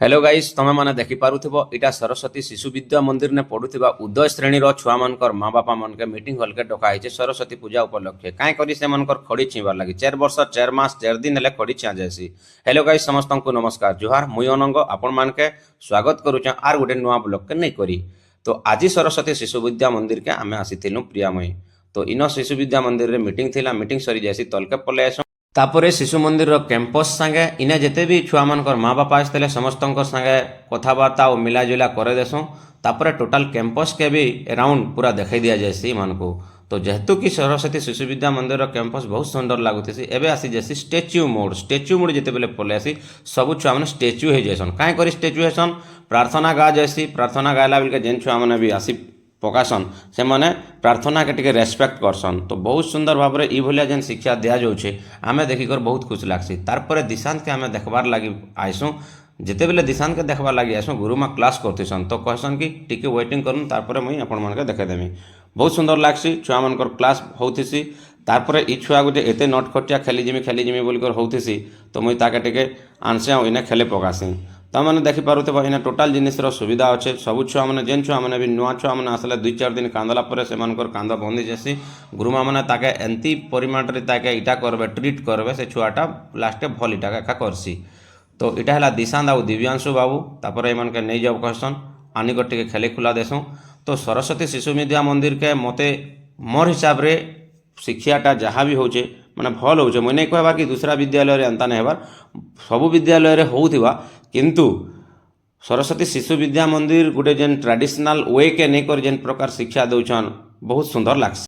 Hello guys तमे माने देखि पारुथिबो इटा सरस्वती शिशु विद्या मंदिर ने पढुथिबा उदय श्रेणी रो छुआ मनकर माँ बापा मन के मीटिंग हॉल के डका है सरस्वती पूजा उपलक्षे काई करी से मनकर खड़ी छिबार लागि 4 वर्ष 4 मास 4 दिन ले खड़ी छिया जैसी। हेलो गाइस समस्त को नमस्कार जुहार मुई अनंग आपण मान के स्वागत करूछ आर गोटे नुआ ब्लॉग के नहीं करी। तो आज सरस्वती शिशु विद्या मंदिर के आमे आसीथिलु प्रियामयी। तो इन शिशु विद्या मंदिर रे मीटिंग थिला मीटिंग सरी जैसी तलके पले तापर शिशु मंदिर कैंपस सांगे इने जिते भी छुआ मानकर माँ बापा आसते समस्त सांगे कथबार्ता और मिलाजुला कर देसुँ। तापर टोटाल कैंपस के भी अराउंड पूरा देखा दि जाए मान को। तो जेहेतु कि सरस्वती शिशु विद्या मंदिर कैंपस बहुत सुंदर लगुसी एवं आसी जैसी स्टेच्यू मोड जिते बेले पलि आसी सब छुआ मैंने स्टेच्यू हो जासन कहीं कर स्टेच्यू हेसन प्रार्थना गा जासी प्रार्थना गाला बेल जेन छुआ मैंने भी आसी पकासन से माने प्रार्थना के टिके रेस्पेक्ट करसन। तो बहुत सुंदर भाव में ये जेन शिक्षा दिया जाऊे आमे देखिकर बहुत खुश लगसी। तार दिशांत के आमे देखबार लगी आईसुँ जिते बेले दिशांत के देखबार लगी आईसुँ गुरुमा क्लास करतीसन तो कहसन कि टिके वेटिंग करूँ तार मुई आपण मानके देखेदेमी बहुत सुंदर लगसी छुआ मानकर क्लास होतीसी। तार ई छुआ गोटे एते नटखटिया खेलीजिमी बोलिकर होतीसी तो मुई ताके टिके आनसी आ इने खेले पकासी। तमें देखिपे इन टोटाल जिनसर सुविधा अच्छे सब छुआ मैंने जेन छुआ मैंने भी नुआ छुआ मैंने आसले 2-4 दिन कांदला से कांद बंदी जासी गुरुमा मैंने ताके एंती परिमाण ताके इटा करबे ट्रीट करबे से छुआटा लास्टे भल इटा एका करसी। तो इटा है दिशांत आउ दिव्यांशु बाबू तापर एमान के नहीं जाओ कहसन आनिक टिके खेले खुला देसुँ। तो सरस्वती शिशु विद्या मंदिर के मते मोर हिसाब रे शिक्षाटा जहाँ भी होचे माने भल होचे मुझे नहीं कहवा कि दूसरा विद्यालय रे अंता नहीं हेबार सबु विद्यालय रे होउथिबा किंतु सरस्वती शिशु विद्या मंदिर गोटे जेन ट्रेडिशनल वे के नहीं कर जेन प्रकार शिक्षा दौछन बहुत सुंदर लागसी।